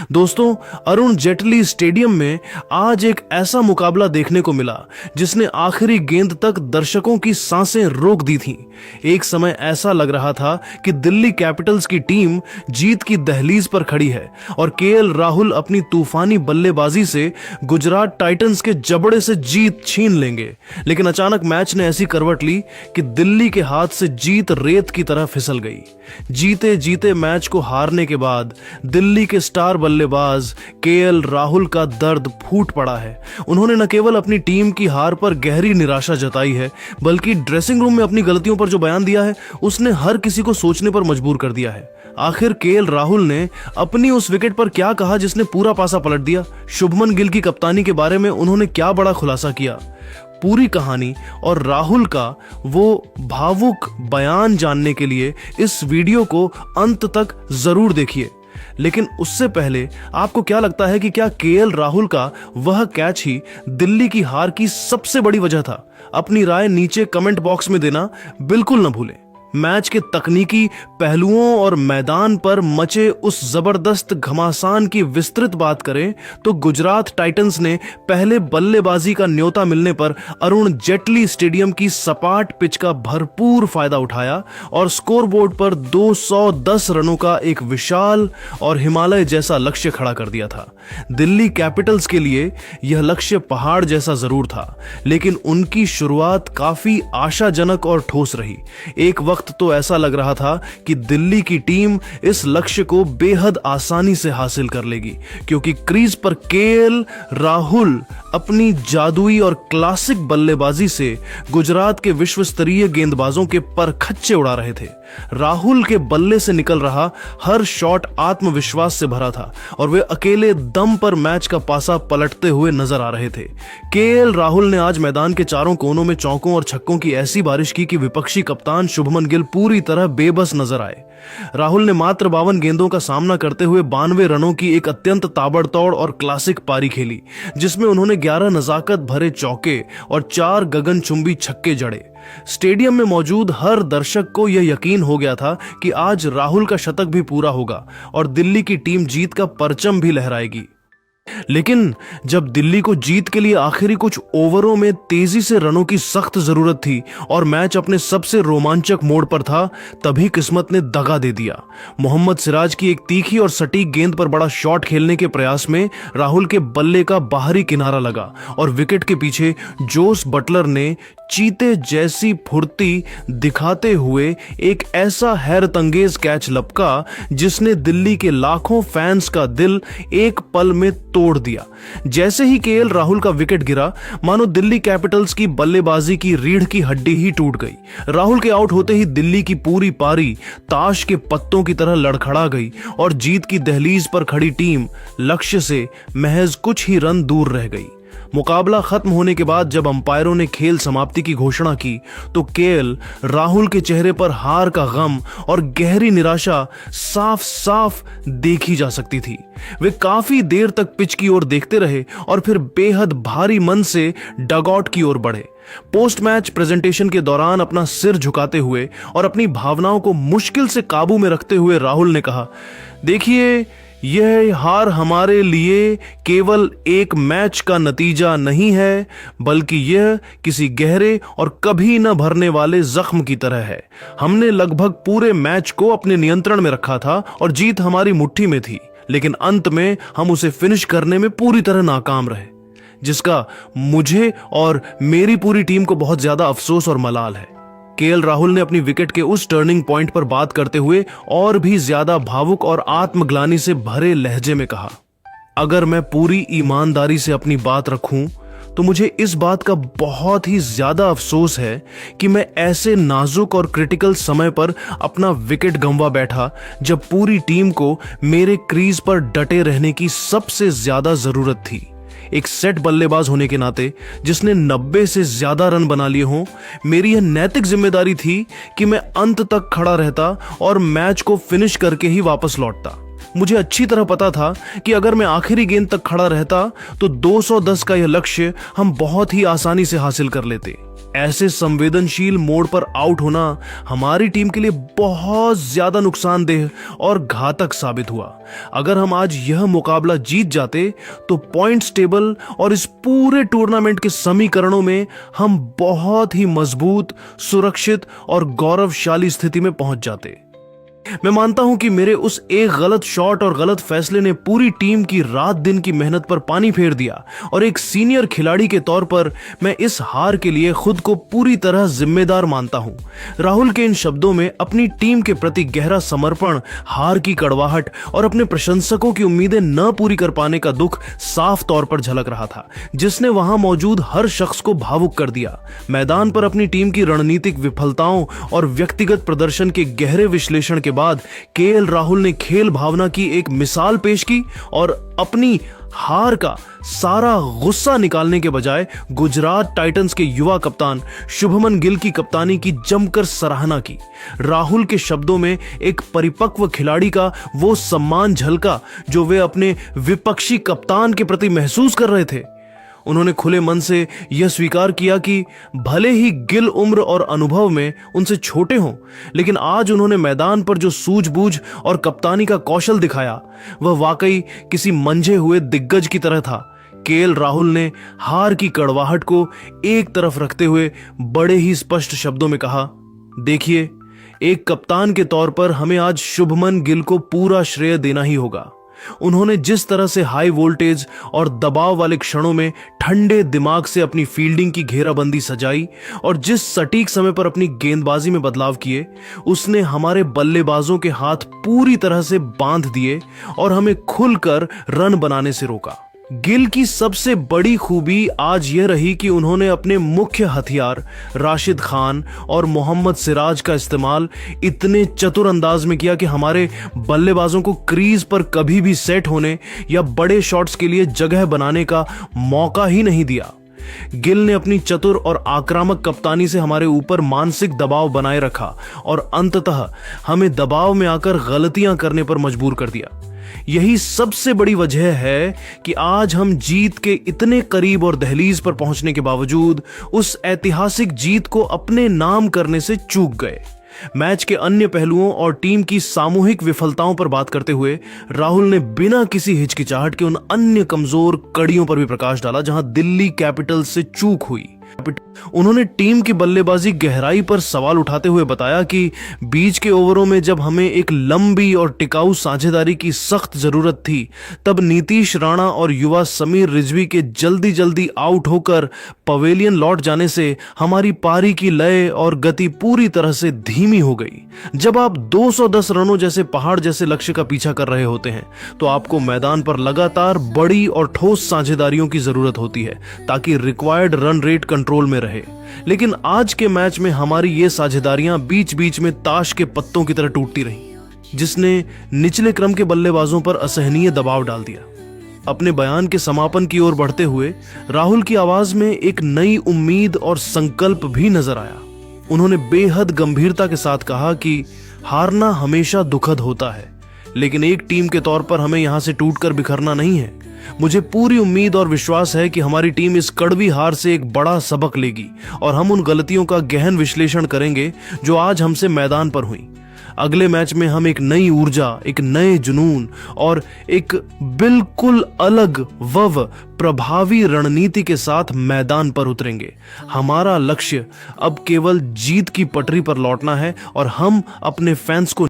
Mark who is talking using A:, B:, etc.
A: दोस्तों, अरुण जेटली स्टेडियम में आज एक ऐसा मुकाबला देखने को मिला जिसने आखिरी गेंद तक दर्शकों की सांसें रोक दी थीं। एक समय ऐसा लग रहा था कि दिल्ली कैपिटल्स की टीम जीत की दहलीज पर खड़ी है और केएल राहुल अपनी तूफानी बल्लेबाजी से गुजरात टाइटंस के जबड़े से जीत छीन लेंगे। लेकिन अचानक मैच ने ऐसी करवट ली कि दिल्ली के हाथ से जीत रेत की तरह फिसल गई। जीते जीते मैच को हारने के बाद दिल्ली के स्टार बल्लेबाज केएल राहुल का दर्द फूट पड़ा है। उन्होंने न केवल अपनी टीम की हार पर गहरी निराशा जताई है, बल्कि ड्रेसिंग रूम में अपनी गलतियों पर जो बयान दिया है उसने हर किसी को सोचने पर मजबूर कर दिया है। आखिर केएल राहुल ने अपनी उस विकेट पर क्या कहा जिसने पूरा पासा पलट दिया? शुभमन गिल की कप्तानी के बारे में उन्होंने क्या बड़ा खुलासा किया? पूरी कहानी और राहुल का वो भावुक बयान जानने के लिए इस वीडियो को अंत तक जरूर देखिए। लेकिन उससे पहले आपको क्या लगता है कि क्या केएल राहुल का वह कैच ही दिल्ली की हार की सबसे बड़ी वजह था? अपनी राय नीचे कमेंट बॉक्स में देना बिल्कुल न भूलें। मैच के तकनीकी पहलुओं और मैदान पर मचे उस जबरदस्त घमासान की विस्तृत बात करें तो गुजरात टाइटंस ने पहले बल्लेबाजी का न्योता मिलने पर अरुण जेटली स्टेडियम की सपाट पिच का भरपूर फायदा उठाया और स्कोरबोर्ड पर 210 रनों का एक विशाल और हिमालय जैसा लक्ष्य खड़ा कर दिया था। दिल्ली कैपिटल्स के लिए यह लक्ष्य पहाड़ जैसा जरूर था, लेकिन उनकी शुरुआत काफी आशाजनक और ठोस रही। एक वक्त तो ऐसा लग रहा था कि दिल्ली की टीम इस लक्ष्य को बेहद आसानी से हासिल कर लेगी, क्योंकि क्रीज पर केएल राहुल अपनी जादुई और क्लासिक बल्लेबाजी से गुजरात के विश्व स्तरीय गेंदबाजों के परखच्चे उड़ा रहे थे। राहुल के बल्ले से निकल रहा हर शॉट आत्मविश्वास से भरा था और वे अकेले दम पर मैच का पासा पलटते हुए नजर आ रहे थे। केएल राहुल ने आज मैदान के चारों कोनों में चौकों और छक्कों की ऐसी बारिश की कि विपक्षी कप्तान शुभमन गिल पूरी तरह बेबस नजर आए। राहुल ने मात्र 52 गेंदों का सामना करते हुए 92 रनों की एक अत्यंत ताबड़तोड़ और क्लासिक पारी खेली, जिसमें उन्होंने 11 नजाकत भरे चौके और 4 गगनचुंबी छक्के जड़े। स्टेडियम में मौजूद हर दर्शक को यह यकीन हो गया था कि आज राहुल का शतक भी पूरा होगा और दिल्ली की टीम जीत का परचम भी लहराएगी। लेकिन जब दिल्ली को जीत के लिए आखिरी कुछ ओवरों में तेजी से रनों की सख्त जरूरत थी और मैच अपने सबसे रोमांचक मोड़ पर था, तभी किस्मत ने दगा दे दिया। मोहम्मद सिराज की एक तीखी और सटीक गेंद पर बड़ा शॉट खेलने के प्रयास में राहुल के बल्ले का बाहरी किनारा लगा और विकेट के पीछे जोस बटलर ने चीते जैसी फुर्ती दिखाते हुए एक ऐसा हैरतअंगेज कैच लपका जिसने दिल्ली के लाखों फैंस का दिल एक पल में तोड़ दिया। जैसे ही केएल राहुल का विकेट गिरा, मानो दिल्ली कैपिटल्स की बल्लेबाजी की रीढ़ की हड्डी ही टूट गई। राहुल के आउट होते ही दिल्ली की पूरी पारी ताश के पत्तों की तरह लड़खड़ा गई और जीत की दहलीज पर खड़ी टीम लक्ष्य से महज कुछ ही रन दूर रह गई। मुकाबला खत्म होने के बाद जब अंपायरों ने खेल समाप्ति की घोषणा की तो केएल राहुल के चेहरे पर हार का गम और गहरी निराशा साफ साफ देखी जा सकती थी। वे काफी देर तक पिच की ओर देखते रहे और फिर बेहद भारी मन से डगआउट की ओर बढ़े। पोस्ट मैच प्रेजेंटेशन के दौरान अपना सिर झुकाते हुए और अपनी भावनाओं को मुश्किल से काबू में रखते हुए राहुल ने कहा, देखिए, यह हार हमारे लिए केवल एक मैच का नतीजा नहीं है, बल्कि यह किसी गहरे और कभी न भरने वाले जख्म की तरह है। हमने लगभग पूरे मैच को अपने नियंत्रण में रखा था और जीत हमारी मुट्ठी में थी, लेकिन अंत में हम उसे फिनिश करने में पूरी तरह नाकाम रहे, जिसका मुझे और मेरी पूरी टीम को बहुत ज्यादा अफसोस और मलाल है। केएल राहुल ने अपनी विकेट के उस टर्निंग पॉइंट पर बात करते हुए और भी ज्यादा भावुक और आत्मग्लानि से भरे लहजे में कहा, अगर मैं पूरी ईमानदारी से अपनी बात रखूं तो मुझे इस बात का बहुत ही ज्यादा अफसोस है कि मैं ऐसे नाजुक और क्रिटिकल समय पर अपना विकेट गंवा बैठा जब पूरी टीम को मेरे क्रीज पर डटे रहने की सबसे ज्यादा जरूरत थी। एक सेट बल्लेबाज होने के नाते जिसने 90 से ज्यादा रन बना लिए हों, मेरी यह नैतिक जिम्मेदारी थी कि मैं अंत तक खड़ा रहता और मैच को फिनिश करके ही वापस लौटता। मुझे अच्छी तरह पता था कि अगर मैं आखिरी गेंद तक खड़ा रहता तो 210 का यह लक्ष्य हम बहुत ही आसानी से हासिल कर लेते। ऐसे संवेदनशील मोड़ पर आउट होना हमारी टीम के लिए बहुत ज्यादा नुकसानदेह और घातक साबित हुआ। अगर हम आज यह मुकाबला जीत जाते तो पॉइंट्स टेबल और इस पूरे टूर्नामेंट के समीकरणों में हम बहुत ही मजबूत, सुरक्षित और गौरवशाली स्थिति में पहुंच जाते। मैं मानता हूं कि मेरे उस एक गलत शॉट और गलत फैसले ने पूरी टीम की रात दिन की मेहनत पर पानी फेर दिया और एक सीनियर खिलाड़ी के तौर पर मैं इस हार के लिए खुद को पूरी तरह जिम्मेदार मानता हूं। राहुल के इन शब्दों में अपनी टीम के प्रति गहरा समर्पण, हार की कड़वाहट और अपने प्रशंसकों की उम्मीदें न पूरी कर पाने का दुख साफ तौर पर झलक रहा था, जिसने वहां मौजूद हर शख्स को भावुक कर दिया। मैदान पर अपनी टीम की रणनीतिक विफलताओं और व्यक्तिगत प्रदर्शन के गहरे विश्लेषण के बाद केएल राहुल ने खेल भावना की एक मिसाल पेश की और अपनी हार का सारा गुस्सा निकालने के बजाय गुजरात टाइटंस के युवा कप्तान शुभमन गिल की कप्तानी की जमकर सराहना की। राहुल के शब्दों में एक परिपक्व खिलाड़ी का वो सम्मान झलका जो वे अपने विपक्षी कप्तान के प्रति महसूस कर रहे थे। उन्होंने खुले मन से यह स्वीकार किया कि भले ही गिल उम्र और अनुभव में उनसे छोटे हों, लेकिन आज उन्होंने मैदान पर जो सूझबूझ और कप्तानी का कौशल दिखाया वह वाकई किसी मंझे हुए दिग्गज की तरह था। केएल राहुल ने हार की कड़वाहट को एक तरफ रखते हुए बड़े ही स्पष्ट शब्दों में कहा, देखिए, एक कप्तान के तौर पर हमें आज शुभमन गिल को पूरा श्रेय देना ही होगा। उन्होंने जिस तरह से हाई वोल्टेज और दबाव वाले क्षणों में ठंडे दिमाग से अपनी फील्डिंग की घेराबंदी सजाई और जिस सटीक समय पर अपनी गेंदबाजी में बदलाव किए, उसने हमारे बल्लेबाजों के हाथ पूरी तरह से बांध दिए और हमें खुलकर रन बनाने से रोका। गिल की सबसे बड़ी खूबी आज यह रही कि उन्होंने अपने मुख्य हथियार राशिद खान और मोहम्मद सिराज का इस्तेमाल इतने चतुर अंदाज में किया कि हमारे बल्लेबाजों को क्रीज पर कभी भी सेट होने या बड़े शॉट्स के लिए जगह बनाने का मौका ही नहीं दिया। गिल ने अपनी चतुर और आक्रामक कप्तानी से हमारे ऊपर मानसिक दबाव बनाए रखा और अंततः हमें दबाव में आकर गलतियां करने पर मजबूर कर दिया। यही सबसे बड़ी वजह है कि आज हम जीत के इतने करीब और दहलीज पर पहुंचने के बावजूद उस ऐतिहासिक जीत को अपने नाम करने से चूक गए। मैच के अन्य पहलुओं और टीम की सामूहिक विफलताओं पर बात करते हुए राहुल ने बिना किसी हिचकिचाहट के उन अन्य कमजोर कड़ियों पर भी प्रकाश डाला जहां दिल्ली कैपिटल्स से चूक हुई। उन्होंने टीम की बल्लेबाजी गहराई पर सवाल उठाते हुए बताया कि बीच के ओवरों में जब हमें एक लंबी और टिकाऊ साझेदारी की सख्त जरूरत थी, तब नीतीश राणा और युवा समीर रिजवी के जल्दी जल्दी आउट होकर पवेलियन लौट जाने से हमारी पारी की लय और गति पूरी तरह से धीमी हो गई। जब आप 210 रनों जैसे पहाड़ जैसे लक्ष्य का पीछा कर रहे होते हैं तो आपको मैदान पर लगातार बड़ी और ठोस साझेदारियों की जरूरत होती है ताकि रिक्वायर्ड रन रेट कंट्रोल में रहे। लेकिन आज के मैच में हमारी ये साझेदारियां बीच बीच में ताश के पत्तों की तरह टूटती रहीं, जिसने निचले क्रम के बल्लेबाजों पर असहनीय दबाव डाल दिया। अपने बयान के समापन की ओर बढ़ते हुए राहुल की आवाज में एक नई उम्मीद और संकल्प भी नजर आया। उन्होंने बेहद गंभीरता के साथ कहा कि हारना हमेशा दुखद होता है, लेकिन एक टीम के तौर पर हमें यहां से टूटकर बिखरना नहीं है। मुझे पूरी उम्मीद और विश्वास है कि हमारी टीम इस कड़वी हार से एक बड़ा सबक लेगी और हम उन गलतियों का गहन विश्लेषण करेंगे जो आज हमसे मैदान पर हुई। अगले मैच में हम एक नई ऊर्जा, एक नए जुनून और एक बिल्कुल अलग प्रभावी रणनीति के साथ मैदान पर उतरेंगे। हमारा लक्ष्य अब केवल जीत की पटरी पर लौटना है और हम अपने फैंस को